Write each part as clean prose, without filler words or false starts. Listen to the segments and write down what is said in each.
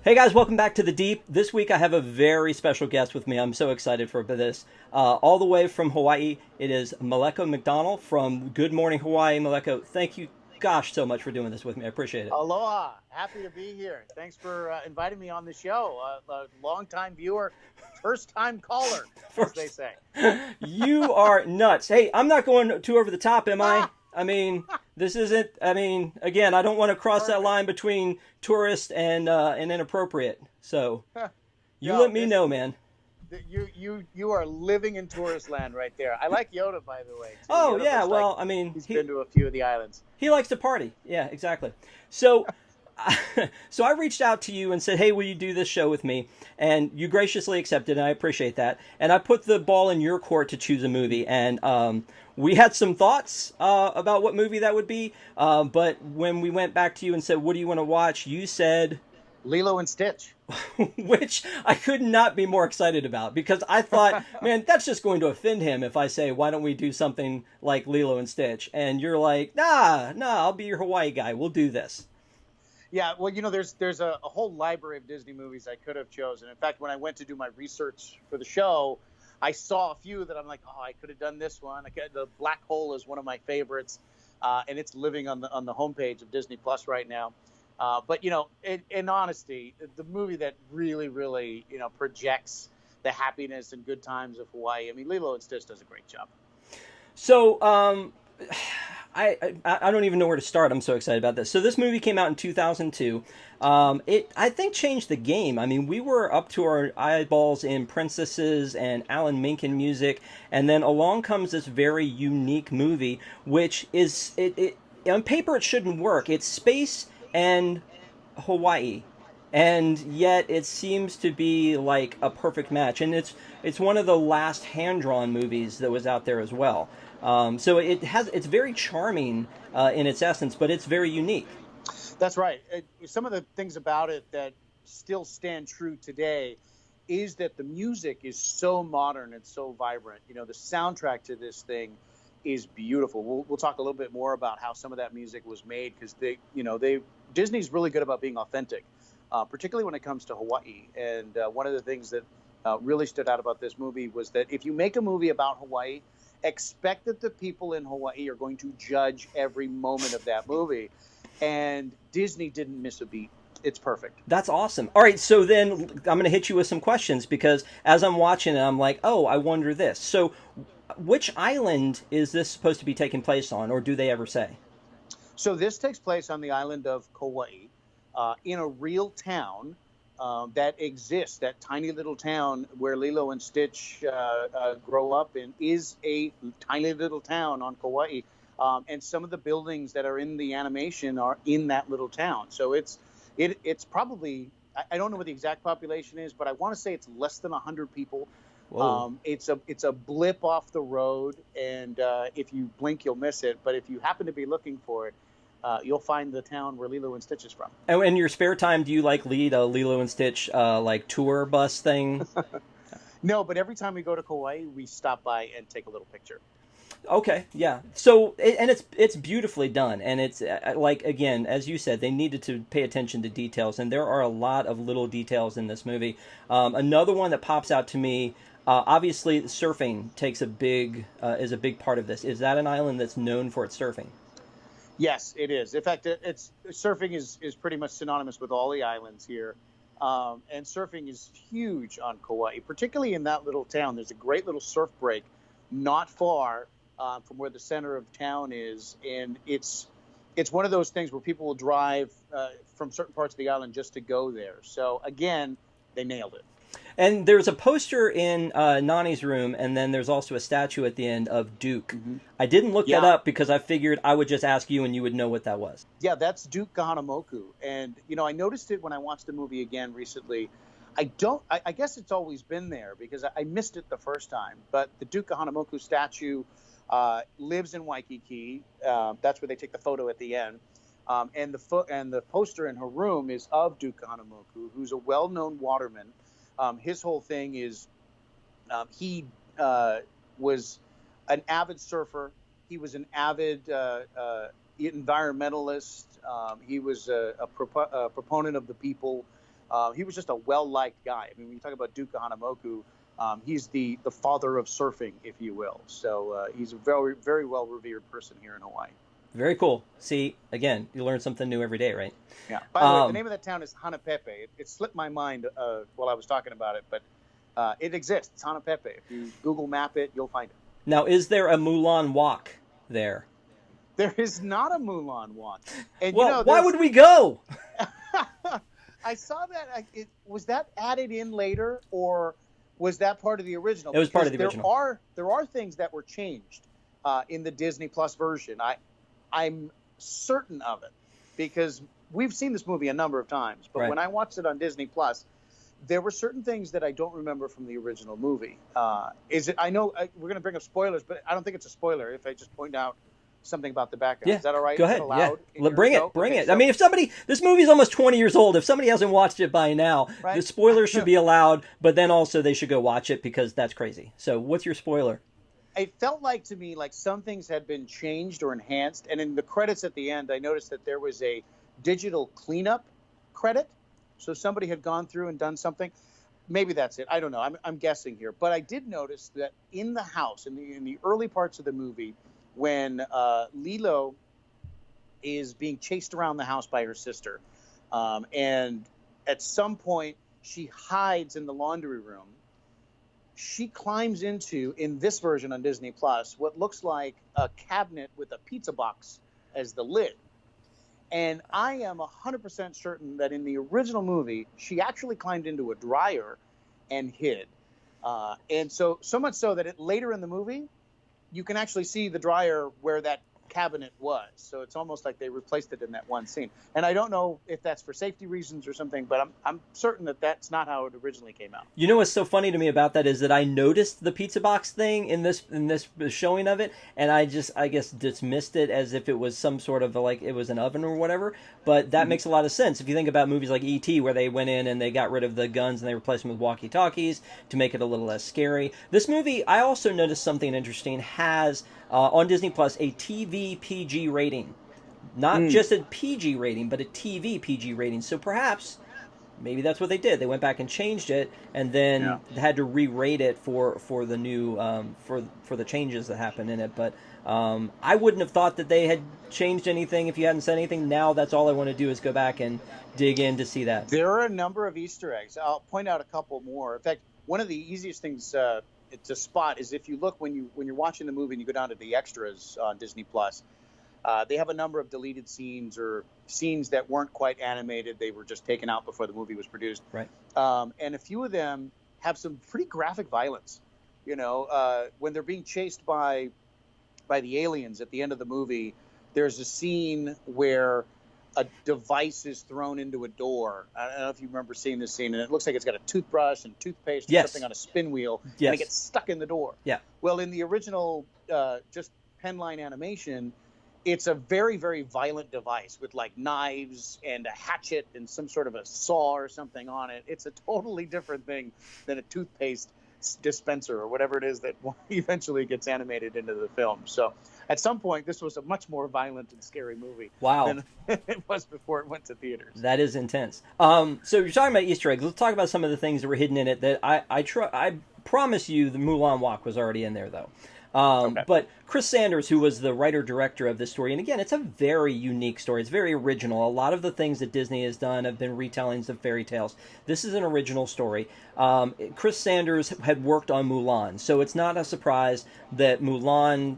Hey guys, welcome back to The Deep. This week I have a very special guest with me. I'm so excited for this. All the way from Hawaii, it is Maleko McDonald from Good Morning Hawaii. Maleko, thank you, gosh, so much for doing this with me. I appreciate it. Aloha. Happy to be here. Thanks for inviting me on the show. A long-time viewer, first-time caller, as they say. You are nuts. Hey, I'm not going too over the top, am I? I mean, this isn't. I mean, again, I don't want to cross that line between tourist and inappropriate. So, you No, let me know, man. you are living in tourist land right there. I like Yoda, by the way. Too. Oh Yoda yeah, looks well, like I mean, he's been to a few of the islands. he likes to party. Yeah, exactly. So, so I reached out to you and said, "Hey, will you do this show with me?" And you graciously accepted, and I appreciate that. And I put the ball in your court to choose a movie, and we had some thoughts about what movie that would be. But when we went back to you and said, "What do you want to watch?" you said, Lilo and Stitch. which I could not be more excited about because I thought, man, that's just going to offend him if I say, why don't we do something like Lilo and Stitch? And you're like, nah, I'll be your Hawaii guy. We'll do this. Yeah, well, there's a whole library of Disney movies I could have chosen. In fact, when I went to do my research for the show, I saw a few that I'm like, oh, I could have done this one. The Black Hole is one of my favorites, and it's living on the homepage of Disney Plus right now. But in honesty, the movie that really, really, projects the happiness and good times of Hawaii. I mean, Lilo and Stitch does a great job. So, I don't even know where to start. I'm so excited about this. So this movie came out in 2002. It I think changed the game. I mean, we were up to our eyeballs in princesses and Alan Menken music, and then along comes this very unique movie, which is it on paper it shouldn't work. It's space and Hawaii, and yet it seems to be like a perfect match. And it's one of the last hand drawn movies that was out there as well. So it's very charming in its essence, but it's very unique. That's right. Some of the things about it that still stand true today is that the music is so modern and so vibrant. The soundtrack to this thing is beautiful. We'll talk a little bit more about how some of that music was made because Disney's really good about being authentic, particularly when it comes to Hawaii. And one of the things that really stood out about this movie was that if you make a movie about Hawaii, expect that the people in Hawaii are going to judge every moment of that movie. And Disney didn't miss a beat. It's perfect. That's awesome. All right, so then I'm going to hit you with some questions because as I'm watching it, I'm like, oh, I wonder this. So which island is this supposed to be taking place on, or do they ever say? So this takes place on the island of Kauai, in a real town that exists. That tiny little town where Lilo and Stitch grow up in is a tiny little town on Kauai. And some of the buildings that are in the animation are in that little town. So it's probably, I don't know what the exact population is, but I want to say it's less than 100 people. It's a blip off the road, and if you blink, you'll miss it. But if you happen to be looking for it, you'll find the town where Lilo and Stitch is from. And in your spare time, do you lead a Lilo and Stitch like tour bus thing? No, but every time we go to Kauai, we stop by and take a little picture. Okay, yeah. So and it's beautifully done, and it's like again, as you said, they needed to pay attention to details, and there are a lot of little details in this movie. Another one that pops out to me, obviously, surfing takes is a big part of this. Is that an island that's known for its surfing? Yes, it is. In fact, surfing is pretty much synonymous with all the islands here. And surfing is huge on Kauai, particularly in that little town. There's a great little surf break not far from where the center of town is. And it's one of those things where people will drive from certain parts of the island just to go there. So, again, they nailed it. And there's a poster in Nani's room, and then there's also a statue at the end of Duke. Mm-hmm. I didn't look that up because I figured I would just ask you and you would know what that was. Yeah, that's Duke Kahanamoku. And, I noticed it when I watched the movie again recently. I guess it's always been there because I missed it the first time. But the Duke Kahanamoku statue lives in Waikiki. That's where they take the photo at the end. And the poster in her room is of Duke Kahanamoku, who's a well-known waterman. His whole thing is he was an avid surfer. He was an avid environmentalist. He was a proponent of the people. He was just a well-liked guy. I mean, when you talk about Duke Kahanamoku, he's the father of surfing, if you will. So he's a very, very well-revered person here in Hawaii. Very cool. See, again, you learn something new every day, right? Yeah. By the way, the name of that town is Hanapepe. It slipped my mind while I was talking about it, but it exists. It's Hanapepe. If you Google map it, you'll find it. Now, is there a Mulan walk there? There is not a Mulan walk. And well, why would we go? I saw that. Was that added in later, or was that part of the original? It was part of the original. There are things that were changed in the Disney Plus version. I'm certain of it because we've seen this movie a number of times. But when I watched it on Disney Plus, there were certain things that I don't remember from the original movie. I know we're going to bring up spoilers, but I don't think it's a spoiler if I just point out something about the background. Yeah. Is that all right? Go ahead. Bring it. So, I mean, this movie's almost 20 years old. If somebody hasn't watched it by now, the spoilers should be allowed, but then also they should go watch it because that's crazy. So what's your spoiler? It felt like to me like some things had been changed or enhanced. And in the credits at the end, I noticed that there was a digital cleanup credit. So somebody had gone through and done something. Maybe that's it. I don't know. I'm guessing here. But I did notice that in the house, in the early parts of the movie, when Lilo is being chased around the house by her sister, and at some point she hides in the laundry room, she climbs into, in this version on Disney Plus, what looks like a cabinet with a pizza box as the lid. And I am 100% certain that in the original movie, she actually climbed into a dryer and hid. And so much so that later in the movie, you can actually see the dryer where that cabinet was. So it's almost like they replaced it in that one scene. And I don't know if that's for safety reasons or something, but I'm certain that that's not how it originally came out. You know what's so funny to me about that is that I noticed the pizza box thing in this showing of it, and I guess dismissed it as if it was some sort of like it was an oven or whatever. But that makes a lot of sense if you think about movies like E.T. where they went in and they got rid of the guns and they replaced them with walkie-talkies to make it a little less scary. This movie, I also noticed something interesting, has on Disney Plus a TV PG rating. Not just a PG rating, but a TV PG rating. So perhaps, maybe that's what they did. They went back and changed it, and then had to re-rate it for the new for the changes that happened in it. But I wouldn't have thought that they had changed anything if you hadn't said anything. Now that's all I want to do is go back and dig in to see that. There are a number of Easter eggs. I'll point out a couple more. In fact, one of the easiest things to spot is if you look when you're watching the movie and you go down to the extras on Disney Plus. They have a number of deleted scenes or scenes that weren't quite animated. They were just taken out before the movie was produced. Right. And a few of them have some pretty graphic violence. You know, when they're being chased by the aliens at the end of the movie, there's a scene where a device is thrown into a door. I don't know if you remember seeing this scene, and it looks like it's got a toothbrush and toothpaste and something on a spin wheel, and it gets stuck in the door. Yeah. Well, in the original just penline animation, it's a very, very violent device with like knives and a hatchet and some sort of a saw or something on it. It's a totally different thing than a toothpaste dispenser or whatever it is that eventually gets animated into the film. So at some point, this was a much more violent and scary movie than it was before it went to theaters. That is intense. So you're talking about Easter eggs. Let's talk about some of the things that were hidden in it that I promise you the Mulan walk was already in there, though. But Chris Sanders, who was the writer-director of this story, and again, it's a very unique story. It's very original. A lot of the things that Disney has done have been retellings of fairy tales. This is an original story. Chris Sanders had worked on Mulan, so it's not a surprise that Mulan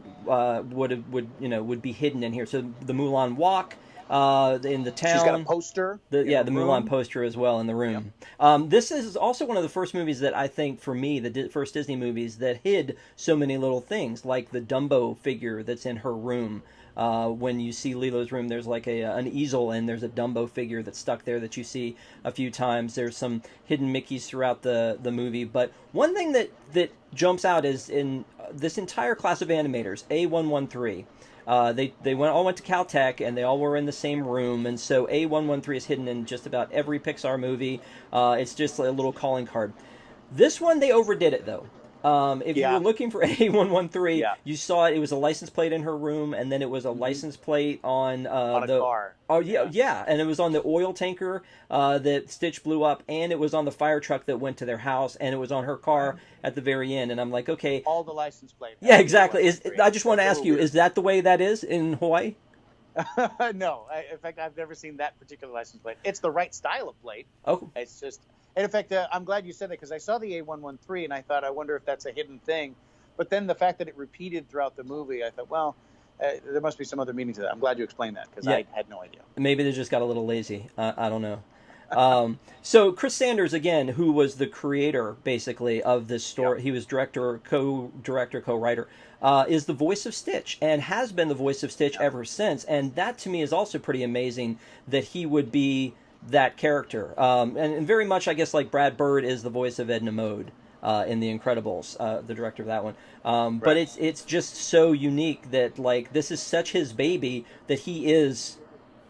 would be hidden in here. So the Mulan walk. In the town. She's got a poster. The Mulan poster as well in the room. Yep. This is also one of the first movies that I think, for me, the first Disney movies that hid so many little things, like the Dumbo figure that's in her room. When you see Lilo's room, there's like an easel, and there's a Dumbo figure that's stuck there that you see a few times. There's some hidden Mickeys throughout the movie. But one thing that jumps out is in this entire class of animators, A113. They all went to Caltech, and they all were in the same room, and so A113 is hidden in just about every Pixar movie. It's just a little calling card. This one, they overdid it, though. If you were Yeah. looking for A113, Yeah. you saw it. It was a license plate in her room, and then it was a Hmm. license plate on On a the. car. Oh yeah, Yeah. yeah, and it was on the oil tanker that Stitch blew up, and it was on the fire truck that went to their house, and it was on her car Right. at the very end. And I'm like, okay, All the license plate yeah, has exactly. A113 I on it. just want to It's a ask little you, weird. is that the way that is in Hawaii? No, in fact, I've never seen that particular license plate. It's the right style of plate. Oh, It's just, and in fact, I'm glad you said that because I saw the A113 and I thought, I wonder if that's a hidden thing. But then the fact that it repeated throughout the movie, I thought, well, there must be some other meaning to that. I'm glad you explained that because yeah. I had no idea. Maybe they just got a little lazy. I don't know. So Chris Sanders, again, who was the creator basically of this Yep. story, he was co-director, co-writer, is the voice of Stitch and has been the voice of Stitch Yep. ever since. And that to me is also pretty amazing that he would be that character. And very much, I guess, like Brad Bird is the voice of Edna Mode. In The Incredibles, the director of that one, but Right. it's just so unique that like this is such his baby that he is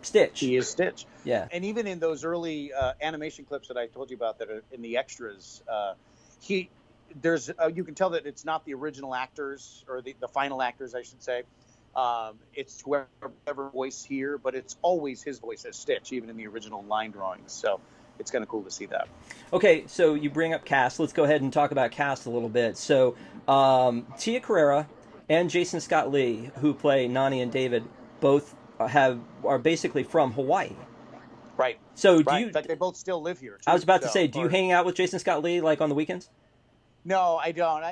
Stitch. He is Stitch. Yeah. And even in those early animation clips that I told you about that are in the extras, he there's you can tell that it's not the original actors or the final actors, I should say. It's whoever voice here, but it's always his voice as Stitch, even in the original line drawings. So it's kind of cool to see that. Okay, so you bring up cast. Let's go ahead and talk about cast a little bit. So Tia Carrera and Jason Scott Lee, who play Nani and David, both are basically from Hawaii. Right. So do Right. you? In fact, they both still live here. Too, I was about to so, say, do you hang out with Jason Scott Lee like on the weekends? No, I don't.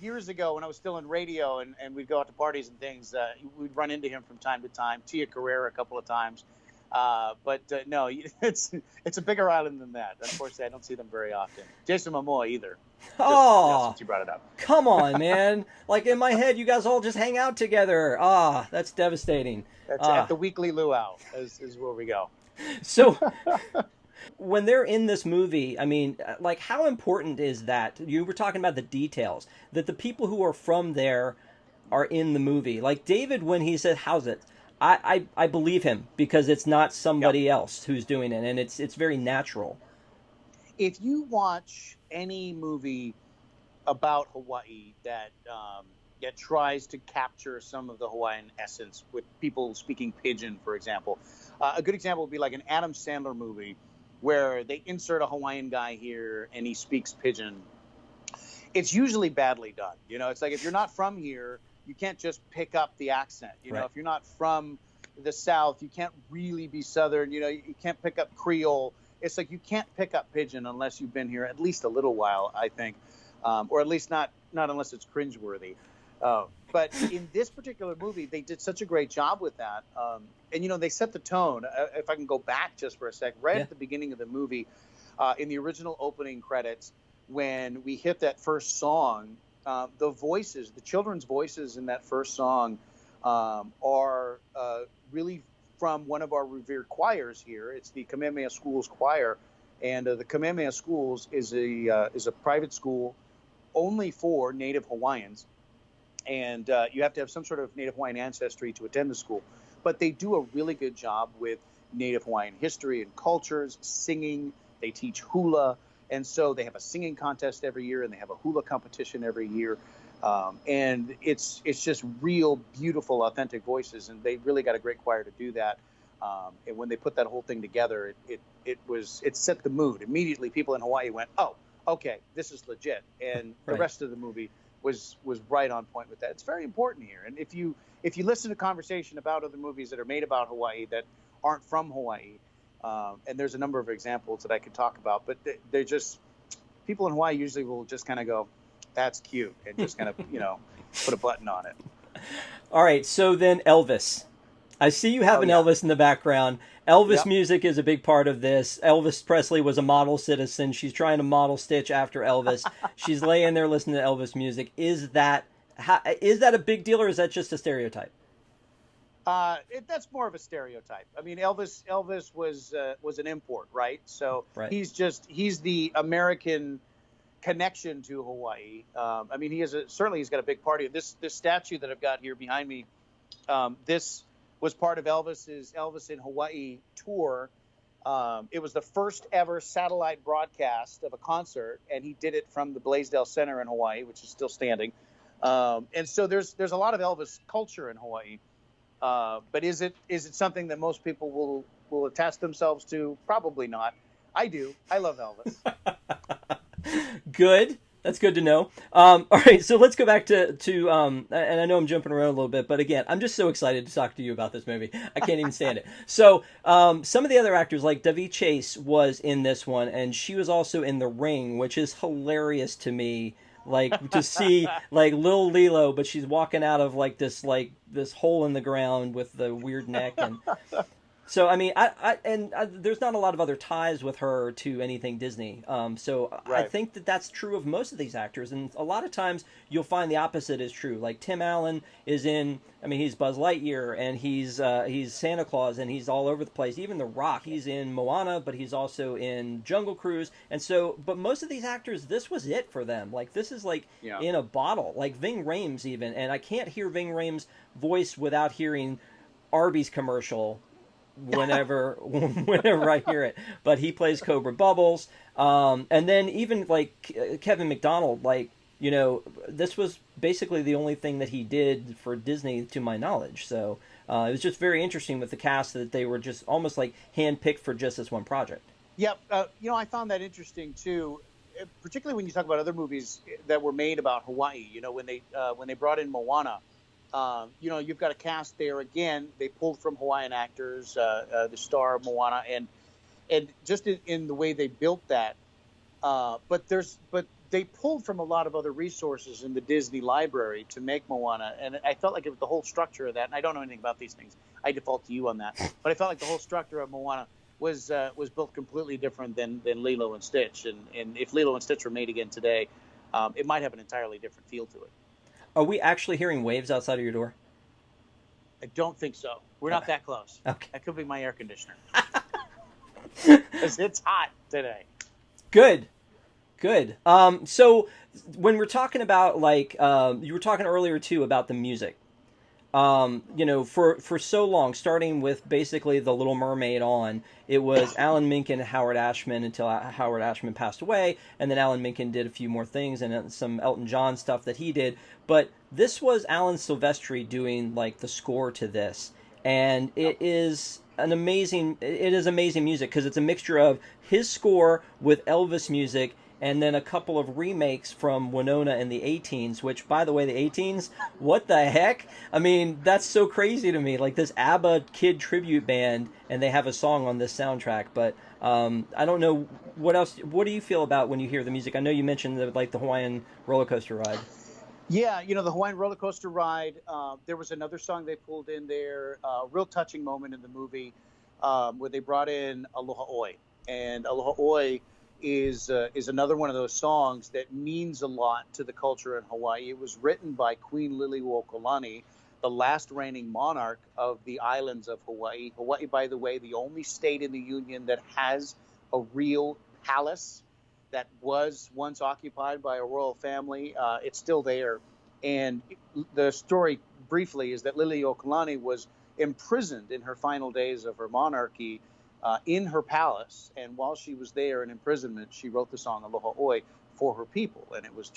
Years ago when I was still in radio and we'd go out to parties and things, we'd run into him from time to time. Tia Carrera a couple of times. But no, it's a bigger island than that. Unfortunately, I don't see them very often. Jason Momoa either. Oh, Since you brought it up. come on, man! Like in my head, you guys all just hang out together. That's devastating. That's at the weekly luau is where we go. So when they're in this movie, I mean, like how important is that? You were talking about the details that the people who are from there are in the movie. Like David, when he said, "How's it?" I believe him because it's not somebody else who's doing it, and it's very natural. If you watch any movie about Hawaii that tries to capture some of the Hawaiian essence with people speaking pidgin, for example, a good example would be like an Adam Sandler movie where they insert a Hawaiian guy here and he speaks pidgin. It's usually badly done. It's like if you're not from here, you can't just pick up the accent. Right. If you're not from the South, you can't really be Southern. You can't pick up Creole. It's like you can't pick up pidgin unless you've been here at least a little while, I think, or at least not unless it's cringeworthy. But in this particular movie, they did such a great job with that. And they set the tone. If I can go back just for a second, right at the beginning of the movie, in the original opening credits, when we hit that first song, the children's voices in that first song are really from one of our revered choirs here. It's the Kamehameha Schools Choir, and the Kamehameha Schools is a private school only for Native Hawaiians, and you have to have some sort of Native Hawaiian ancestry to attend the school. But they do a really good job with Native Hawaiian history and cultures, singing. They teach hula. And so they have a singing contest every year, and they have a hula competition every year. And it's just real, beautiful, authentic voices. And they really got a great choir to do that. And when they put that whole thing together, it set the mood. Immediately, people in Hawaii went, "Oh, okay, this is legit." And the rest of the movie was right on point with that. It's very important here. And if you listen to conversation about other movies that are made about Hawaii that aren't from Hawaii, and there's a number of examples that I could talk about, but they're just, people in Hawaii usually will just kind of go, "That's cute," and just kind of, put a button on it. All right, so then Elvis. I see you have an Elvis in the background. Elvis music is a big part of this. Elvis Presley was a model citizen. She's trying to model Stitch after Elvis. She's laying there listening to Elvis music. Is that a big deal, or is that just a stereotype? That's more of a stereotype. I mean, Elvis was an import, right? So he's the American connection to Hawaii. I mean, he's got a big party. This statue that I've got here behind me, this was part of Elvis's Elvis in Hawaii tour, It was the first ever satellite broadcast of a concert, and he did it from the Blaisdell Center in Hawaii, which is still standing. And so there's a lot of Elvis culture in Hawaii. But is it something that most people will attach themselves to? Probably not. I do. I love Elvis. Good. That's good to know. All right, so let's go back to and I know I'm jumping around a little bit, but again, I'm just so excited to talk to you about this movie. I can't even stand it. So some of the other actors, like Davy Chase, was in this one, and she was also in The Ring, which is hilarious to me. Like to see like Lil Lilo, but she's walking out of like this hole in the ground with the weird neck and. So I mean, there's not a lot of other ties with her to anything Disney. So Right. I think that that's true of most of these actors, and a lot of times you'll find the opposite is true. Like Tim Allen is in, I mean, he's Buzz Lightyear, and he's Santa Claus, and he's all over the place. Even The Rock, he's in Moana, but he's also in Jungle Cruise. And so, but most of these actors, this was it for them. Like this is like Yeah. in a bottle. Like Ving Rhames even, and I can't hear Ving Rhames' voice without hearing Arby's commercial whenever I hear it. But he plays Cobra Bubbles, and then even like Kevin McDonald, like this was basically the only thing that he did for Disney to my knowledge. So it was just very interesting with the cast that they were just almost like handpicked for just this one project. Yep. I found that interesting too, particularly when you talk about other movies that were made about Hawaii. When they brought in Moana. You've got a cast there again. They pulled from Hawaiian actors, the star of Moana, and just in the way they built that. But they pulled from a lot of other resources in the Disney library to make Moana, and I felt like it was the whole structure of that. And I don't know anything about these things. I default to you on that. But I felt like the whole structure of Moana was built completely different than Lilo and Stitch. And if Lilo and Stitch were made again today, it might have an entirely different feel to it. Are we actually hearing waves outside of your door? I don't think so. We're not that close. Okay. That could be my air conditioner. Because it's hot today. Good. So when we're talking about like you were talking earlier too about the music. For so long, starting with basically The Little Mermaid on, it was Alan Menken and Howard Ashman until Howard Ashman passed away, and then Alan Menken did a few more things and some Elton John stuff that he did. But this was Alan Silvestri doing like the score to this, and it is amazing music because it's a mixture of his score with Elvis music. And then a couple of remakes from Winona and the A-Teens, which, by the way, the A-Teens, what the heck? I mean, that's so crazy to me. Like this ABBA kid tribute band, and they have a song on this soundtrack. But I don't know what else. What do you feel about when you hear the music? I know you mentioned the Hawaiian roller coaster ride. Yeah, the Hawaiian roller coaster ride. There was another song they pulled in there, a real touching moment in the movie where they brought in Aloha Oi. And Aloha Oi is another one of those songs that means a lot to the culture in Hawaii. It was written by Queen Liliuokalani, the last reigning monarch of the islands of Hawaii. Hawaii, by the way, the only state in the Union that has a real palace that was once occupied by a royal family. It's still there. And the story briefly is that Liliuokalani was imprisoned in her final days of her monarchy in her palace, and while she was there in imprisonment, she wrote the song Aloha Oi for her people, and it was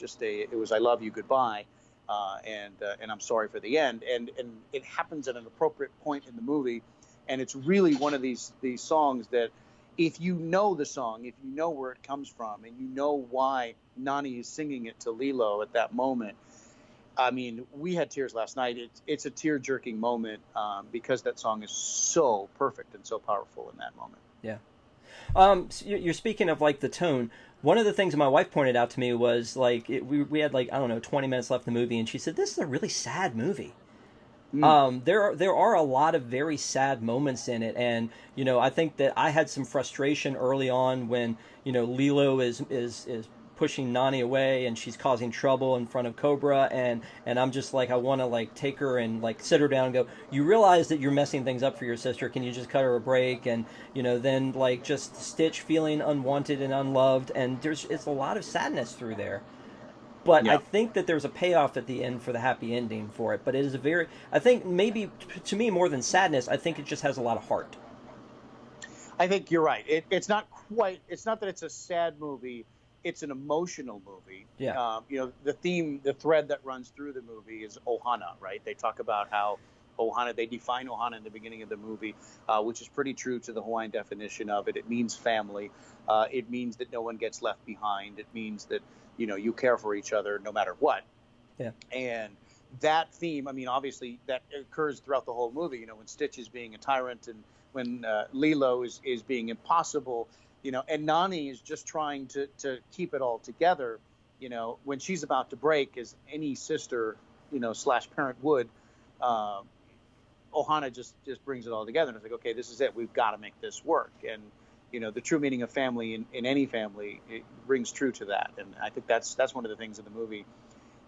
I love you, goodbye, and I'm sorry for the end, and it happens at an appropriate point in the movie, and it's really one of these songs that if you know the song, if you know where it comes from, and you know why Nani is singing it to Lilo at that moment, I mean, we had tears last night. It's a tear-jerking moment because that song is so perfect and so powerful in that moment. Yeah. So you're speaking of like the tone. One of the things my wife pointed out to me was like we had like, I don't know, 20 minutes left in the movie, and she said this is a really sad movie. There are a lot of very sad moments in it, and I think that I had some frustration early on when Lilo is pushing Nani away and she's causing trouble in front of Cobra, and I'm just like, I want to like take her and like sit her down and go, you realize that you're messing things up for your sister, can you just cut her a break? And then like just Stitch feeling unwanted and unloved, and it's a lot of sadness through there. But yeah. I think that there's a payoff at the end for the happy ending for it. But it is I think maybe to me more than sadness, I think it just has a lot of heart. I think you're right. It's not quite. It's not that it's a sad movie. It's an emotional movie. Yeah. The thread that runs through the movie is ohana, right? They talk about how ohana. They define ohana in the beginning of the movie, which is pretty true to the Hawaiian definition of it. It means family. It means that no one gets left behind. It means that you care for each other no matter what. Yeah. And that theme, I mean, obviously that occurs throughout the whole movie. When Stitch is being a tyrant and when Lilo is being impossible, and Nani is just trying to keep it all together, when she's about to break, as any sister, / parent would, ohana just brings it all together. And it's like, okay, this is it. We've got to make this work. And, the true meaning of family in any family, it rings true to that. And I think that's one of the things in the movie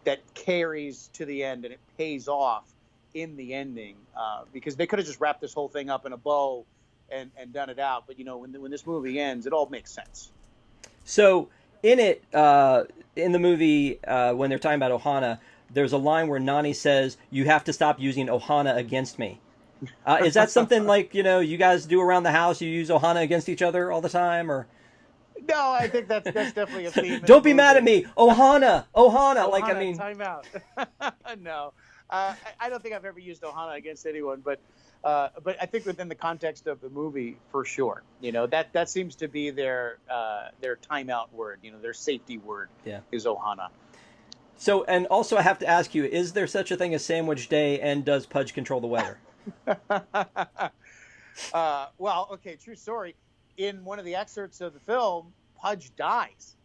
that carries to the end, and it pays off in the ending, because they could have just wrapped this whole thing up in a bow and done it out. But when this movie ends, it all makes sense. So in it, in the movie, when they're talking about ohana, there's a line where Nani says, "You have to stop using ohana against me." Is that something like you guys do around the house? You use ohana against each other all the time, or? No, I think that's definitely a theme. Don't be mad at me, ohana. Like, I mean, time out. No, I don't think I've ever used ohana against anyone, but I think within the context of the movie, for sure, that seems to be their timeout word. Their safety word. Yeah. Is ohana. So, and also I have to ask you: is there such a thing as Sandwich Day, and does Pudge control the weather? Well, okay, true story. In one of the excerpts of the film, Pudge dies.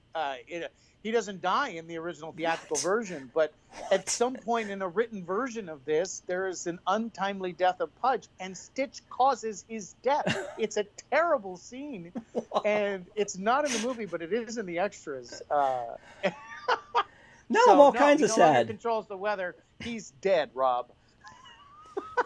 He doesn't die in the original theatrical version, but at some point in a written version of this, there is an untimely death of Pudge, and Stitch causes his death. It's a terrible scene, and it's not in the movie, but it is in the extras. All kinds of sad. He controls the weather. He's dead, Rob.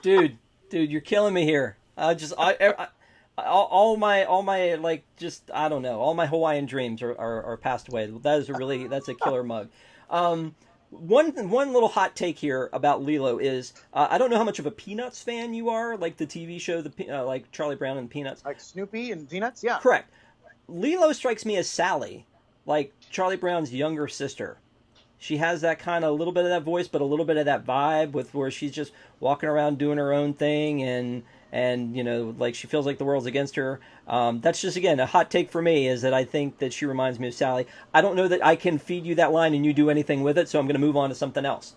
Dude, you're killing me here. All my like, just, I don't know, all my Hawaiian dreams are passed away. That's a killer mug. One little hot take here about Lilo is, I don't know how much of a Peanuts fan you are, like the TV show, like Charlie Brown and Peanuts. Like Snoopy and Peanuts, yeah. Correct. Lilo strikes me as Sally, like Charlie Brown's younger sister. She has that kind of, a little bit of that voice, but a little bit of that vibe with where she's just walking around doing her own thing, and like she feels like the world's against her. That's just, again, a hot take for me, is that I think that she reminds me of Sally. I don't know that I can feed you that line and you do anything with it, so I'm going to move on to something else.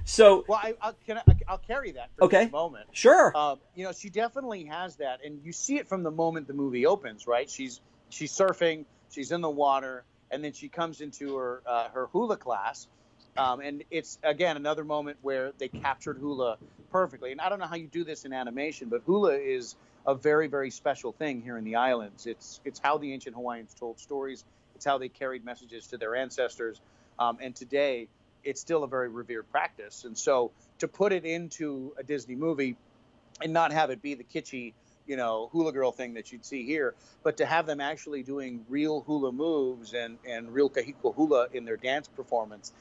So, well, I'll carry that for okay. this moment. Sure. She definitely has that, and you see it from the moment the movie opens, right? She's surfing, she's in the water, and then she comes into her hula class, and it's, again, another moment where they captured hula perfectly. And I don't know how you do this in animation, but hula is a very, very special thing here in the islands. It's how the ancient Hawaiians told stories. It's how they carried messages to their ancestors. And today, it's still a very revered practice. And so to put it into a Disney movie and not have it be the kitschy, hula girl thing that you'd see here, but to have them actually doing real hula moves and real kahiko hula in their dance performance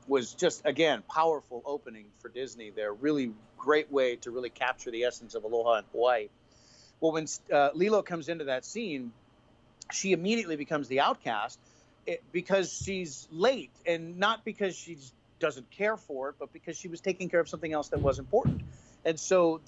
was just, again, powerful opening for Disney. They're really great way to really capture the essence of Aloha in Hawaii. Well, when Lilo comes into that scene, she immediately becomes the outcast because she's late, and not because she doesn't care for it, but because she was taking care of something else that was important. And so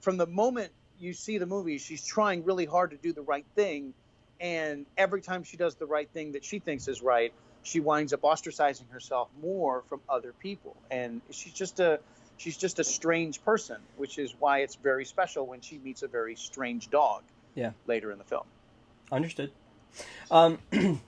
from the moment you see the movie, she's trying really hard to do the right thing, and every time she does the right thing that she thinks is right, she winds up ostracizing herself more from other people. And she's just a strange person, which is why it's very special when she meets a very strange dog. Yeah. Later in the film. Understood.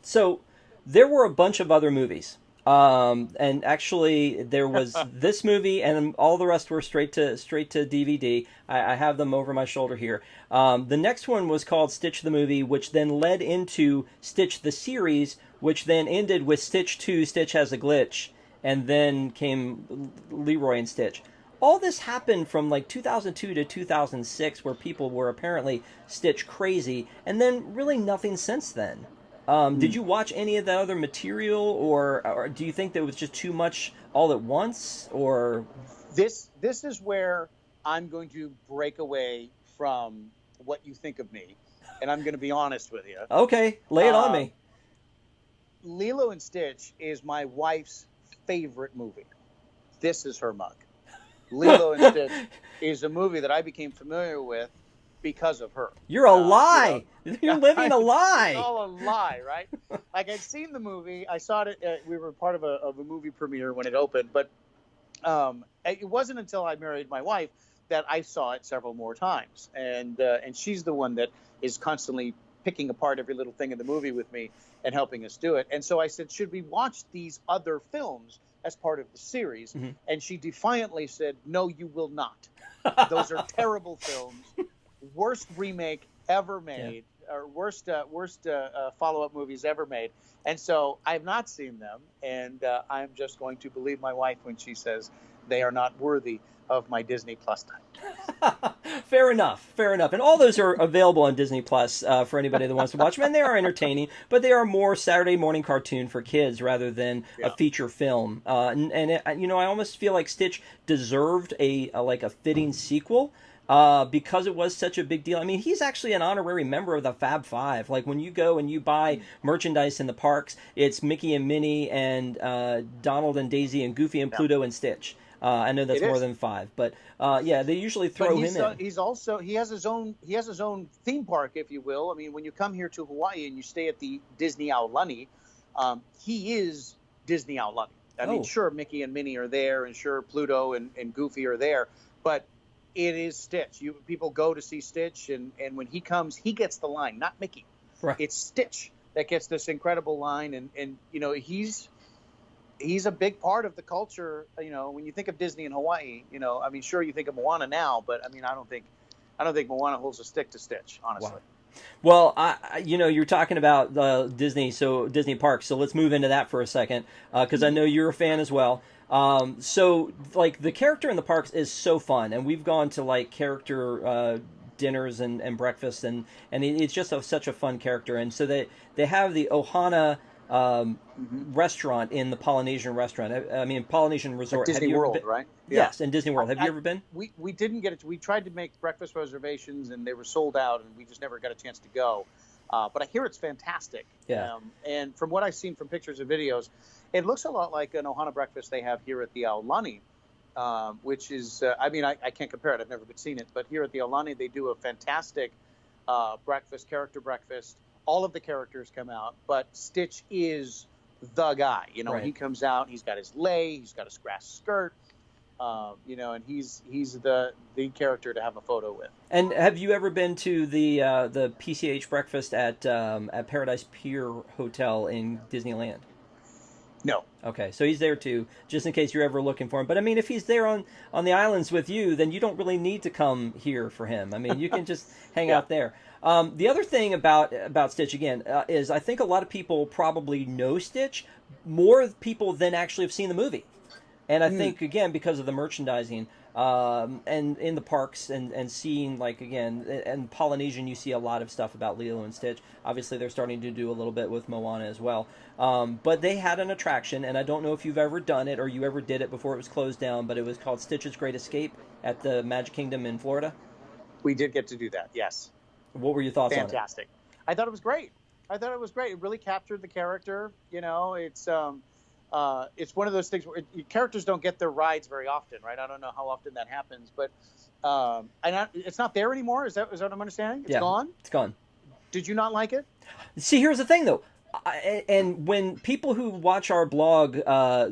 So there were a bunch of other movies. And actually there was this movie, and all the rest were straight to DVD. I have them over my shoulder here. The next one was called Stitch the Movie, which then led into Stitch the Series, which then ended with Stitch 2, Stitch Has a Glitch, and then came Leroy and Stitch. All this happened from like 2002 to 2006, where people were apparently Stitch crazy, and then really nothing since then. Did you watch any of the other material, or do you think that it was just too much all at once? Or this is where I'm going to break away from what you think of me, and I'm going to be honest with you. Okay, lay it on me. Lilo and Stitch is my wife's favorite movie. This is her mug. Lilo and Stitch is a movie that I became familiar with because of her. You're a lie. You're living a lie. It's all a lie, right? Like, I'd seen the movie. I saw it. We were part of a movie premiere when it opened, but it wasn't until I married my wife that I saw it several more times. And she's the one that is constantly picking apart every little thing in the movie with me and helping us do it. And so I said, should we watch these other films as part of the series? Mm-hmm. And she defiantly said, no, you will not. Those are terrible films. Worst remake ever made, or worst follow-up movies ever made. And so I've not seen them, and I'm just going to believe my wife when she says they are not worthy of my Disney Plus time. Fair enough. And all those are available on Disney Plus for anybody that wants to watch them. And they are entertaining, but they are more Saturday morning cartoon for kids rather than a feature film. I almost feel like Stitch deserved a fitting sequel. Because it was such a big deal. I mean, he's actually an honorary member of the Fab Five. Like, when you go and you buy merchandise in the parks, it's Mickey and Minnie and Donald and Daisy and Goofy and Pluto and Stitch. I know that's more than 5, but they usually throw him in. He has his own theme park, if you will. I mean, when you come here to Hawaii and you stay at the Disney Aulani, he is Disney Aulani. I mean, sure, Mickey and Minnie are there, and sure, Pluto and Goofy are there, but it is Stitch. People go to see Stitch, and when he comes, he gets the line, not Mickey. Right. It's Stitch that gets this incredible line, and he's a big part of the culture. When you think of Disney in Hawaii, I mean, sure, you think of Moana now, but I mean, I don't think Moana holds a stick to Stitch, honestly. Wow. Well, you're talking about Disney parks, so let's move into that for a second, because I know you're a fan as well. So, like, the character in the parks is so fun, and we've gone to, like, character dinners and breakfasts, and it's just such a fun character. And so they have the Ohana restaurant in the Polynesian restaurant. I mean, Polynesian resort. At Disney World, right? Yes, in Disney World. Have you ever been? We didn't get it. We tried to make breakfast reservations, and they were sold out, and we just never got a chance to go. But I hear it's fantastic. Yeah. And from what I've seen from pictures and videos, it looks a lot like an ohana breakfast they have here at the Aulani, which is, I can't compare it. I've never seen it. But here at the Aulani, they do a fantastic character breakfast. All of the characters come out, but Stitch is the guy. Right. He comes out, he's got his lei, he's got his grass skirt, and he's the character to have a photo with. And have you ever been to the PCH breakfast at Paradise Pier Hotel in Disneyland? No. Okay, so he's there too, just in case you're ever looking for him. But I mean, if he's there on the islands with you, then you don't really need to come here for him. I mean, you can just hang out there. The other thing about Stitch, again, is I think a lot of people probably know Stitch, more people than actually have seen the movie. And I think, again, because of the merchandising, and in the parks and seeing, like, again, and Polynesian, you see a lot of stuff about Lilo and Stitch. Obviously, they're starting to do a little bit with Moana as well. But they had an attraction, and I don't know if you've ever done it or you ever did it before it was closed down, but it was called Stitch's Great Escape at the Magic Kingdom in Florida. We did get to do that, yes. What were your thoughts on it? Fantastic. I thought it was great. It really captured the character. It's one of those things where characters don't get their rides very often, right? I don't know how often that happens, but it's not there anymore. Is that what I'm understanding? It's gone? It's gone. Did you not like it? See, here's the thing, though. And when people who watch our blog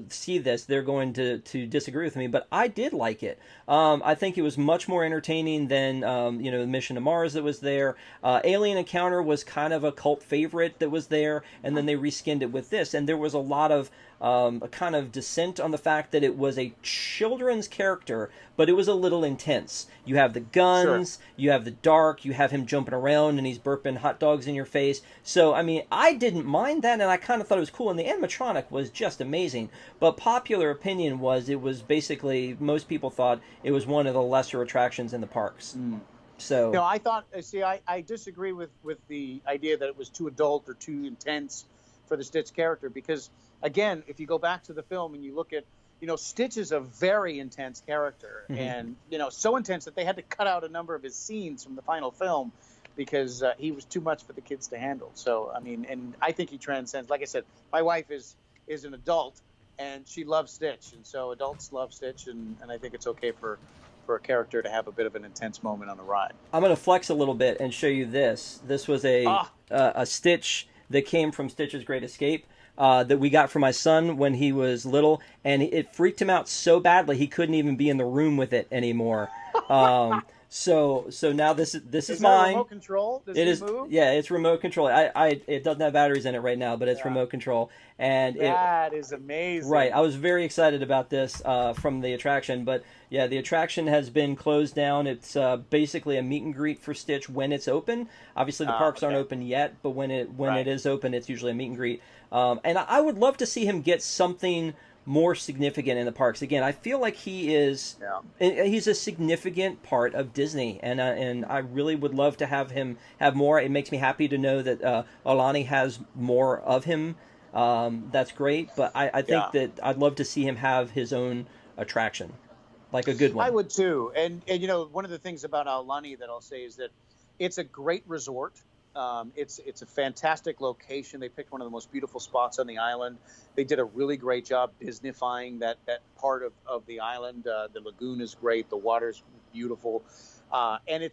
see this, they're going to disagree with me, but I did like it. I think it was much more entertaining than the Mission to Mars that was there. Alien Encounter was kind of a cult favorite that was there, and then they reskinned it with this, and there was a lot of a kind of dissent on the fact that it was a children's character, but it was a little intense. You have the guns, you have the dark, you have him jumping around and he's burping hot dogs in your face. So, I mean, I didn't mind that, and I kind of thought it was cool, and the animatronic was just amazing. But popular opinion was it was basically, most people thought it was one of the lesser attractions in the parks. So, I thought, I disagree with the idea that it was too adult or too intense for the Stitch character, because again, if you go back to the film and you look at Stitch is a very intense character, and so intense that they had to cut out a number of his scenes from the final film because he was too much for the kids to handle. So I mean, and I think he transcends. Like I said, my wife is an adult, and she loves Stitch, and so adults love Stitch, and I think it's okay for a character to have a bit of an intense moment on the ride. I'm going to flex a little bit and show you this. This was a Stitch that came from Stitch's Great Escape. That we got for my son when he was little, and it freaked him out so badly he couldn't even be in the room with it anymore. So now this is mine. Remote control? Does it it is move? Yeah, it's remote control. It doesn't have batteries in it right now, but it's remote control, and that is amazing. Right, I was very excited about this from the attraction, but yeah, the attraction has been closed down. It's basically a meet and greet for Stitch when it's open. Obviously, the parks aren't open yet, but when it is open, it's usually a meet and greet. And I would love to see him get something more significant in the parks. Again, I feel like he's a significant part of Disney, and I really would love to have him have more. It makes me happy to know that Aulani has more of him. That's great, but I think that I'd love to see him have his own attraction, like a good one. I would too. And one of the things about Aulani that I'll say is that it's a great resort. It's a fantastic location. They picked one of the most beautiful spots on the island. They did a really great job Disneyfying that part of the island. The lagoon is great. The water's beautiful. And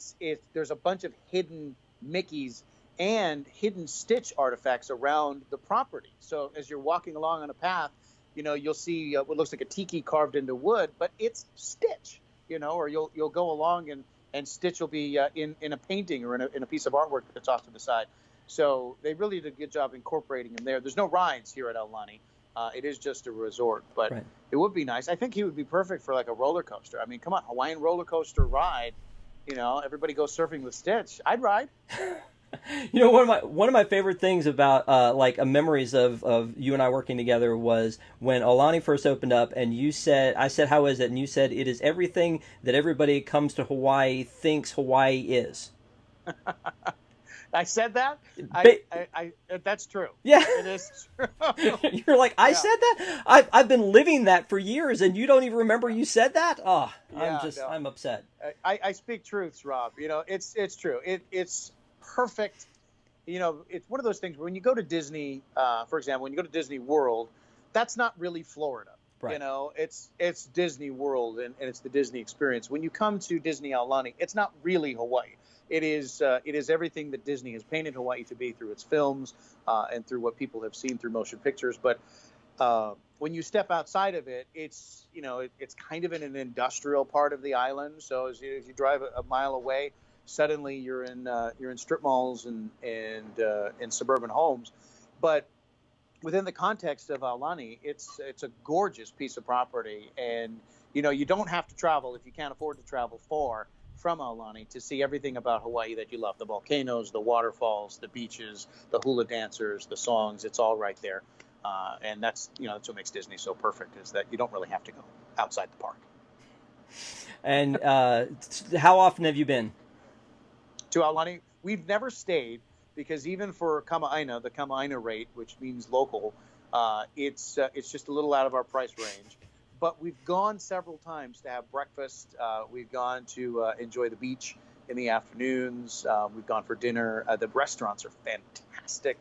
there's a bunch of hidden Mickeys and hidden Stitch artifacts around the property. So as you're walking along on a path, you'll see what looks like a tiki carved into wood, but it's Stitch, or you'll go along and Stitch will be in a painting or in a piece of artwork that's off to the side. So they really did a good job incorporating him there. There's no rides here at Aulani. It is just a resort, but It would be nice. I think he would be perfect for like a roller coaster. I mean, come on, Hawaiian roller coaster ride. Everybody goes surfing with Stitch. I'd ride. One of my favorite things about memories of you and I working together was when Aulani first opened up, and I said, how is it? And you said, it is everything that everybody comes to Hawaii thinks Hawaii is. I said that? That's true. Yeah. It is true. You're like, I said that? I've been living that for years, and you don't even remember you said that? Oh, I'm upset. I speak truths, Rob. It's true. It's perfect. It's one of those things where when you go to Disney, for example, when you go to Disney World, that's not really Florida. Right. It's Disney World and it's the Disney experience. When you come to Disney Aulani, it's not really Hawaii. It is everything that Disney has painted Hawaii to be through its films and through what people have seen through motion pictures. But when you step outside of it, it's it's kind of in an industrial part of the island. So as you drive a mile away, suddenly you're in strip malls and suburban homes. But within the context of Aulani, it's a gorgeous piece of property, and you don't have to travel if you can't afford to travel far from Aulani to see everything about Hawaii that you love: the volcanoes, the waterfalls, the beaches, the hula dancers, the songs. It's all right there, and that's that's what makes Disney so perfect, is that you don't really have to go outside the park. And how often have you been to Aulani? We've never stayed, because even for Kama'aina, the Kama'aina rate, which means local, it's just a little out of our price range. But we've gone several times to have breakfast. We've gone to enjoy the beach in the afternoons. We've gone for dinner. The restaurants are fantastic.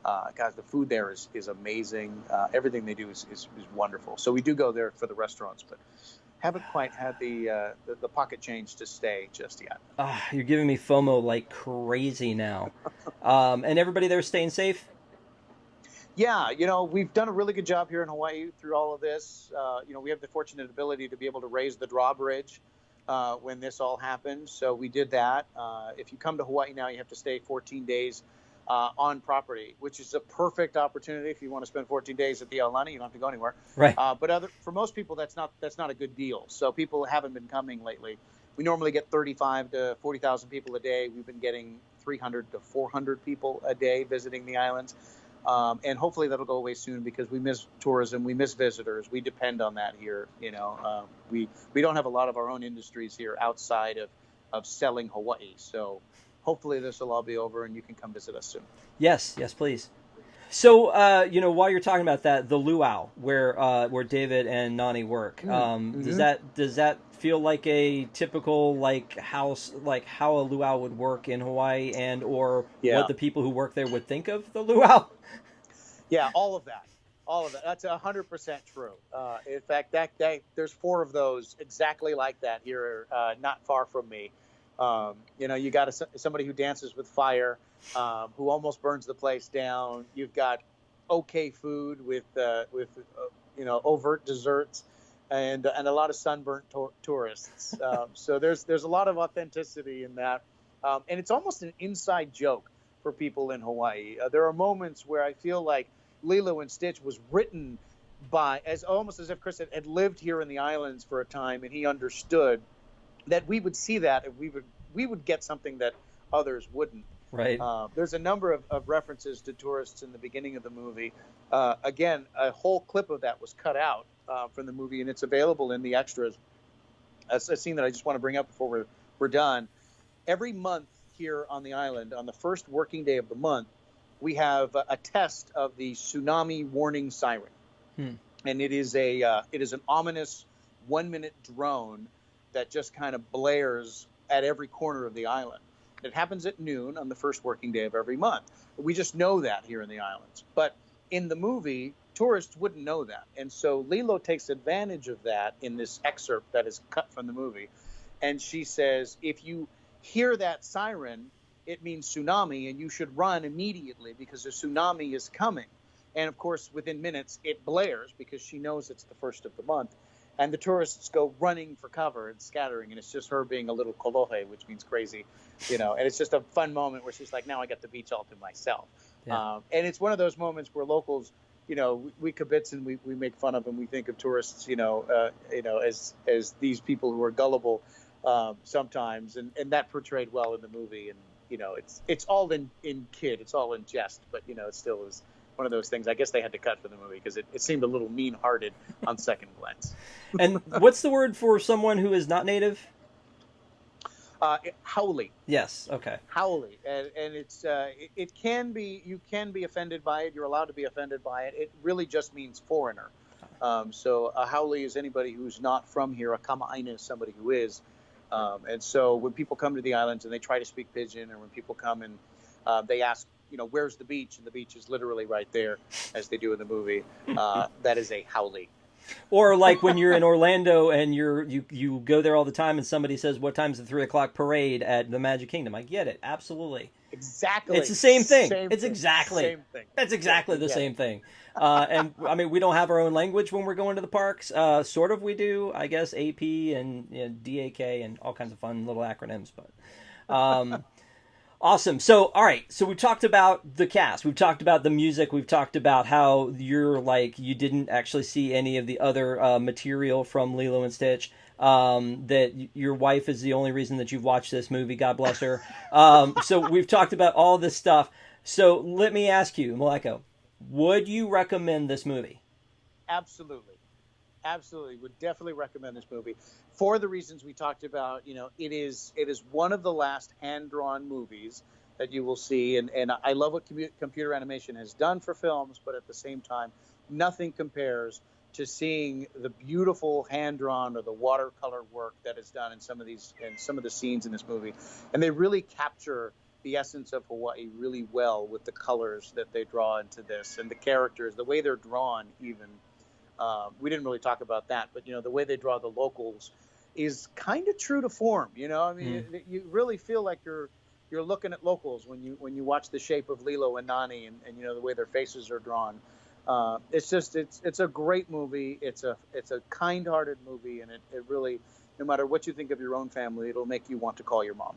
Guys, the food there is amazing. Everything they do is wonderful. So we do go there for the restaurants, but haven't quite had the pocket change to stay just yet. You're giving me FOMO like crazy now. And everybody there staying safe? Yeah, we've done a really good job here in Hawaii through all of this. We have the fortunate ability to be able to raise the drawbridge when this all happened. So we did that. If you come to Hawaii now, you have to stay 14 days on property, which is a perfect opportunity if you want to spend 14 days at the Aulani. You don't have to go anywhere. Right. But for most people, that's not a good deal. So people haven't been coming lately. We normally get 35 to 40,000 people a day. We've been getting 300 to 400 people a day visiting the islands. And hopefully that'll go away soon, because we miss tourism, we miss visitors. We depend on that here. We don't have a lot of our own industries here outside of selling Hawaii. So hopefully this will all be over and you can come visit us soon. Yes, please. So, while you're talking about that, the luau where David and Nani work, Mm-hmm. does that feel like a typical like house, like how a luau would work in Hawaii, and or what Yeah. the people who work there would think of the luau? Yeah, all of that. All of that. That's 100% true. In fact, that there's four of those exactly like that here, not far from me. You got somebody who dances with fire, who almost burns the place down. You've got okay food with overt desserts, and a lot of sunburnt tourists. So there's a lot of authenticity in that, and it's almost an inside joke for people in Hawaii. There are moments where I feel like Lilo and Stitch was written by as almost as if Chris had lived here in the islands for a time and he understood that we would see that and we would get something that others wouldn't. Right. There's a number of references to tourists in the beginning of the movie. Again, a whole clip of that was cut out from the movie, and it's available in the extras. A scene that I just want to bring up before we're done. Every month here on the island, on the first working day of the month, we have a test of the tsunami warning siren, and it is an ominous 1-minute drone that just kind of blares at every corner of the island. It happens at noon on the first working day of every month. We just know that here in the islands. But in the movie, tourists wouldn't know that. And so Lilo takes advantage of that in this excerpt that is cut from the movie. And she says, if you hear that siren, it means tsunami, and you should run immediately because a tsunami is coming. And of course, within minutes, it blares because she knows it's the first of the month. And the tourists go running for cover and scattering, and it's just her being a little kolohe, which means crazy, and it's just a fun moment where she's like, now I got the beach all to myself. Yeah. And it's one of those moments where locals, we kibitz and we make fun of them. We think of tourists, as these people who are gullible sometimes, and that portrayed well in the movie. And, it's all in kid, it's all in jest, but, it still is one of those things. I guess they had to cut for the movie because it seemed a little mean-hearted on second glance. And what's the word for someone who is not native? Haole. Yes. Okay. Haole, and it's it can be, you can be offended by it. You're allowed to be offended by it. It really just means foreigner. So a haole is anybody who's not from here. A kama'aina is somebody who is. And so when people come to the islands and they try to speak pidgin, or when people come and they ask, where's the beach? And the beach is literally right there, as they do in the movie. That is a haole. Or like when you're in Orlando and you go there all the time, and somebody says, "What time's the 3:00 parade at the Magic Kingdom?" I get it, absolutely. Exactly. It's the same thing. Same it's thing. exactly. Same thing. That's exactly the same thing. And I mean, we don't have our own language when we're going to the parks. Sort of, we do, I guess. AP and DAK and all kinds of fun little acronyms, but. Awesome. So, all right. So we've talked about the cast. We've talked about the music. We've talked about how you didn't actually see any of the other material from Lilo and Stitch. That your wife is the only reason that you've watched this movie. God bless her. So we've talked about all this stuff. So let me ask you, Maleko, would you recommend this movie? Absolutely. Absolutely. Would definitely recommend this movie for the reasons we talked about. It is one of the last hand-drawn movies that you will see. And I love what computer animation has done for films, but at the same time, nothing compares to seeing the beautiful hand-drawn or the watercolor work that is done in some of the scenes in this movie. And they really capture the essence of Hawaii really well with the colors that they draw into this, and the characters, the way they're drawn even. We didn't really talk about that, but the way they draw the locals is kind of true to form. I mean, you really feel like you're looking at locals when you watch the shape of Lilo and Nani, and the way their faces are drawn. It's a great movie. It's a kind-hearted movie, and it really, no matter what you think of your own family, it'll make you want to call your mom.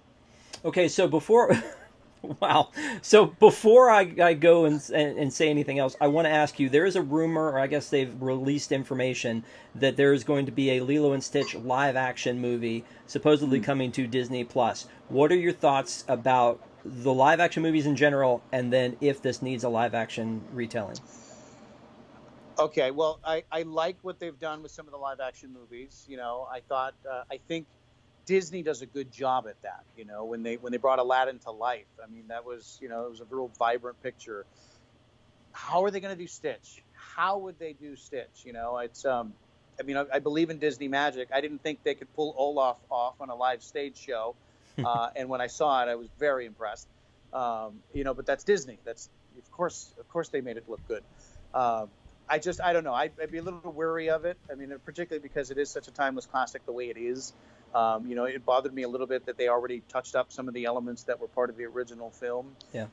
Okay, so before wow. So before I go and say anything else, I want to ask you, there is a rumor, or I guess they've released information, that there is going to be a Lilo and Stitch live action movie supposedly coming to Disney Plus. What are your thoughts about the live action movies in general, and then if this needs a live action retelling? Okay, well, I like what they've done with some of the live action movies. I think Disney does a good job at that. When they brought Aladdin to life, I mean, that was, it was a real vibrant picture. how are they going to do Stitch? How would they do Stitch? It's I mean, I believe in Disney magic. I didn't think they could pull Olaf off on a live stage show, and when I saw it, I was very impressed. But that's Disney. That's of course they made it look good. I don't know. I'd be a little wary of it. I mean, particularly because it is such a timeless classic the way it is. It bothered me a little bit that they already touched up some of the elements that were part of the original film. Yeah.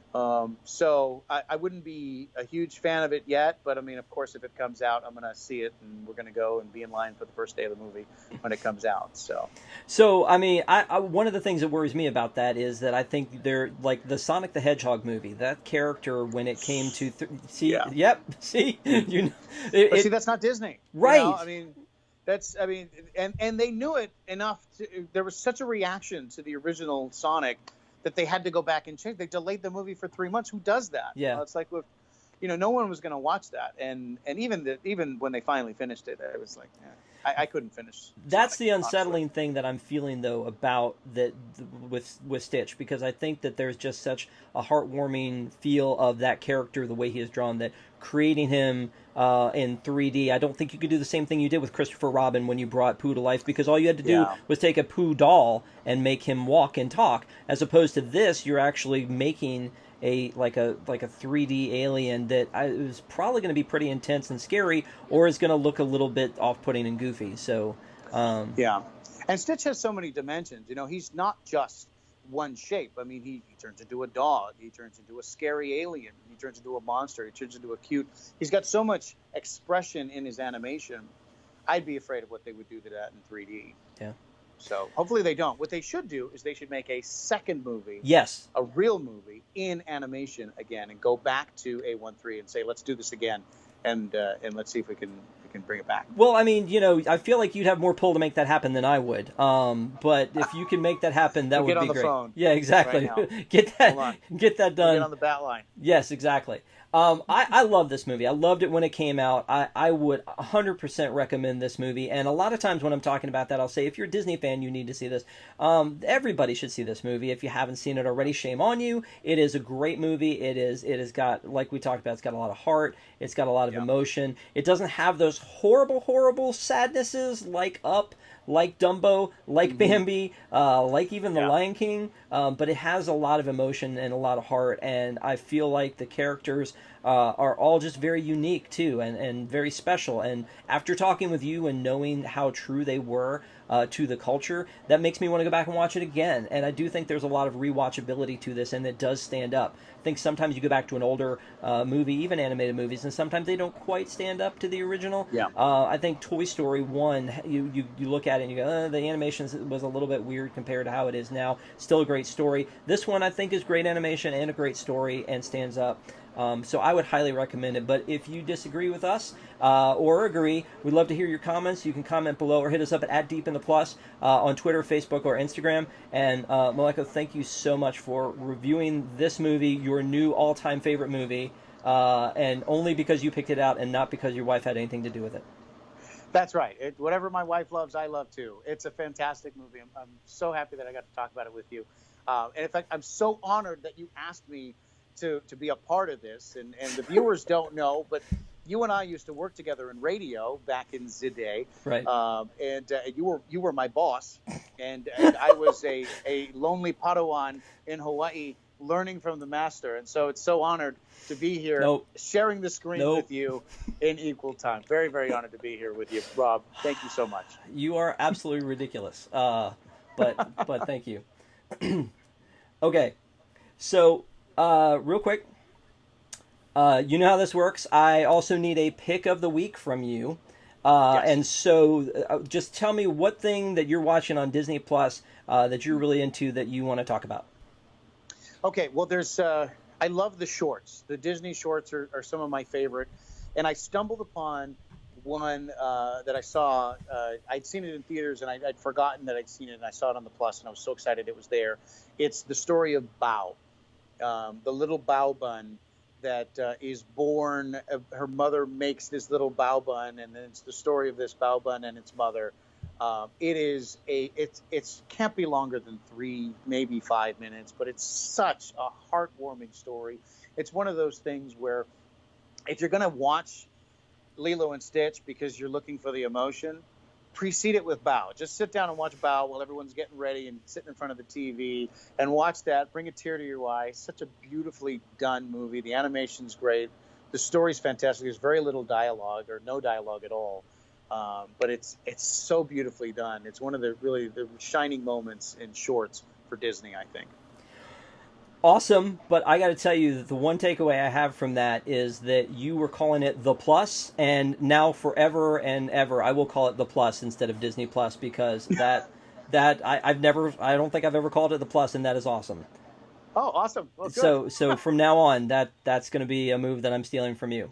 So I wouldn't be a huge fan of it yet, but I mean, of course, if it comes out, I'm going to see it, and we're going to go and be in line for the first day of the movie when it comes out. So I mean, I one of the things that worries me about that is that I think they're like the Sonic the Hedgehog movie. That character, when it came to see, Yeah. Yep, see, see, that's not Disney, right? I mean. And they knew it enough. There was such a reaction to the original Sonic that they had to go back and change. They delayed the movie for 3 months. Who does that? Yeah. It's like, no one was going to watch that. And even when they finally finished it, I was like, I couldn't finish. That's Sonic, the unsettling honestly. thing that I'm feeling though about that with Stitch, because I think that there's just such a heartwarming feel of that character, the way he is drawn, that creating him in 3D, I don't think you could do the same thing you did with Christopher Robin when you brought Pooh to life, because all you had to do was take a Pooh doll and make him walk and talk, as opposed to this, you're actually making a 3D alien that is probably going to be pretty intense and scary, or is going to look a little bit off-putting and goofy. So yeah, and Stitch has so many dimensions. He's not just one shape. I mean, he turns into a dog, he turns into a scary alien, he turns into a monster, he turns into a cute. He's got so much expression in his animation. I'd be afraid of what they would do to that in 3D. Yeah. So hopefully they don't. What they should do is they should make a second movie. Yes. A real movie in animation again, and go back to A13 and say, let's do this again, and let's see if we can bring it back. Well, I mean, I feel like you'd have more pull to make that happen than I would. But if you can make that happen, that would be great. Get on the phone. Yeah, exactly. Right Get that done. Get on the bat line. Yes, exactly. I love this movie. I loved it when it came out. I would 100% recommend this movie. And a lot of times when I'm talking about that, I'll say, if you're a Disney fan, you need to see this. Everybody should see this movie. If you haven't seen it already, shame on you. It is a great movie. It has got, like we talked about, it's got a lot of heart. It's got a lot of emotion. It doesn't have those horrible, horrible sadnesses like Up, like Dumbo, like Bambi, like even The Lion King, but it has a lot of emotion and a lot of heart, and I feel like the characters are all just very unique too, and very special. And after talking with you and knowing how true they were to the culture, that makes me want to go back and watch it again. And I do think there's a lot of rewatchability to this, and it does stand up. I think sometimes you go back to an older movie, even animated movies, and sometimes they don't quite stand up to the original. Yeah. I think Toy Story 1, you look at it and you go, the animation was a little bit weird compared to how it is now. Still a great story. This one I think is great animation and a great story and stands up. So I would highly recommend it. But if you disagree with us or agree, we'd love to hear your comments. You can comment below or hit us up at Deep in the Plus on Twitter, Facebook, or Instagram. And Maleko, thank you so much for reviewing this movie, your new all-time favorite movie, and only because you picked it out and not because your wife had anything to do with it. That's right. Whatever my wife loves, I love too. It's a fantastic movie. I'm so happy that I got to talk about it with you. And in fact, I'm so honored that you asked me to be a part of this. And the viewers don't know, but you and I used to work together in radio back in the day. Right. And you were my boss, and I was a lonely Padawan in Hawaii learning from the master. And so it's so honored to be here sharing the screen with you in equal time. Very, very honored to be here with you, Rob. Thank you so much. You are absolutely ridiculous. But thank you. Okay. So, real quick, you know how this works. I also need a pick of the week from you. Yes. And so just tell me what thing that you're watching on Disney Plus that you're really into that you want to talk about. Okay, well, I love the shorts. The Disney shorts are some of my favorite. And I stumbled upon one that I saw. I'd seen it in theaters, and I'd forgotten that I'd seen it, and I saw it on the Plus, and I was so excited it was there. It's the story of Bao, the little Bao bun that is born. Her mother makes this little Bao bun, and then it's the story of this Bao bun and its mother. It can't be longer than 3, maybe 5 minutes, but it's such a heartwarming story. It's one of those things where if you're going to watch Lilo and Stitch because you're looking for the emotion, precede it with Bao. Just sit down and watch Bao while everyone's getting ready and sitting in front of the TV and watch that. Bring a tear to your eye. Such a beautifully done movie. The animation's great. The story's fantastic. There's very little dialogue or no dialogue at all. But it's so beautifully done. It's one of the shining moments in shorts for Disney, I think. Awesome, but I got to tell you that the one takeaway I have from that is that you were calling it the Plus, and now forever and ever I will call it the Plus instead of Disney Plus, because I don't think I've ever called it the Plus, and that is awesome. Oh, awesome! Well, good. So from now on, that's going to be a move that I'm stealing from you.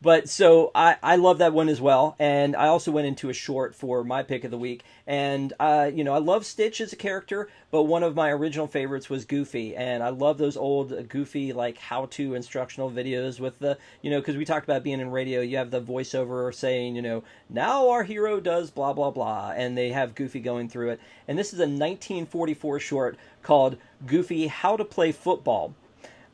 But so I love that one as well, and I also went into a short for my pick of the week, and I love Stitch as a character, but one of my original favorites was Goofy, and I love those old Goofy like how-to instructional videos with the because we talked about being in radio, you have the voiceover saying now our hero does blah blah blah, and they have Goofy going through it, and this is a 1944 short called Goofy: How to Play Football.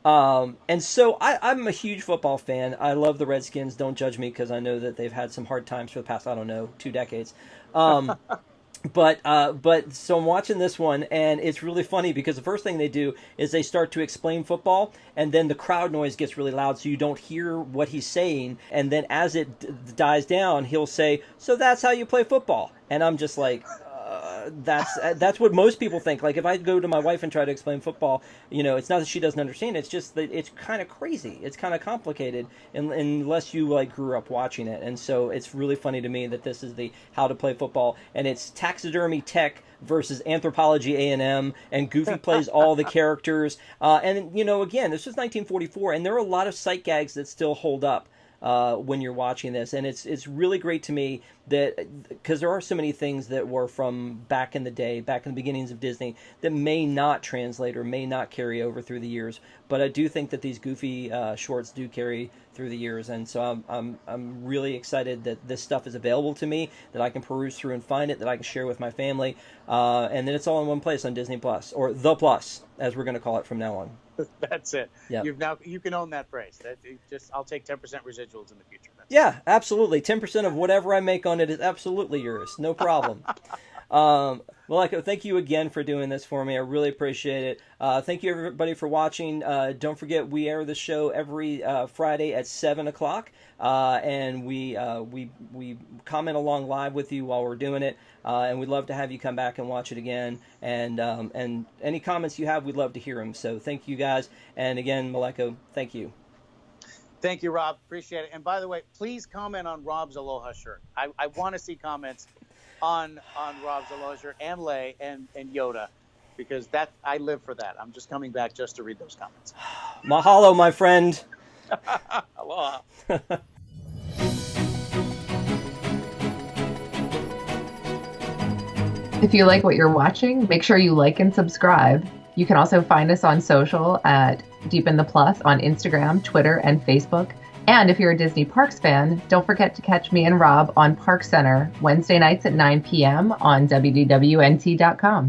And so I'm a huge football fan. I love the Redskins. Don't judge me because I know that they've had some hard times for the past, 2 decades. But so I'm watching this one, and it's really funny because the first thing they do is they start to explain football, and then the crowd noise gets really loud, so you don't hear what he's saying. And then as it dies down, he'll say, "So that's how you play football." And I'm just like, that's what most people think. Like if I go to my wife and try to explain football, it's not that she doesn't understand. It's just that it's kind of crazy. It's kind of complicated unless you like grew up watching it. And so it's really funny to me that this is the How to Play Football, and it's taxidermy tech versus anthropology A&M, and Goofy plays all the characters. And again, this was 1944, and there are a lot of sight gags that still hold up when you're watching this, and it's really great to me that because there are so many things that were from back in the day, back in the beginnings of Disney, that may not translate or may not carry over through the years. But I do think that these Goofy shorts do carry through the years, and so I'm really excited that this stuff is available to me, that I can peruse through and find it, that I can share with my family, and then it's all in one place on Disney Plus, or the Plus, as we're going to call it from now on. That's it. Yep. You can own that phrase. I'll take 10% residuals in the future. Absolutely. 10% of whatever I make on it is absolutely yours. No problem. Maleko, thank you again for doing this for me. I really appreciate it. Thank you everybody for watching. Don't forget we air the show every Friday at 7:00, and we comment along live with you while we're doing it. And we'd love to have you come back and watch it again. And any comments you have, we'd love to hear them. So thank you guys. And again, Maleko, thank you. Thank you, Rob. Appreciate it. And by the way, please comment on Rob's Aloha shirt. I want to see comments on Rob's Aloha shirt and Lei and Yoda, because I live for that. I'm just coming back just to read those comments. Mahalo, my friend. Aloha. If you like what you're watching, make sure you like and subscribe. You can also find us on social at Deep in the Plus on Instagram, Twitter, and Facebook. And if you're a Disney Parks fan, don't forget to catch me and Rob on Park Center Wednesday nights at 9 p.m. on WDWNT.com.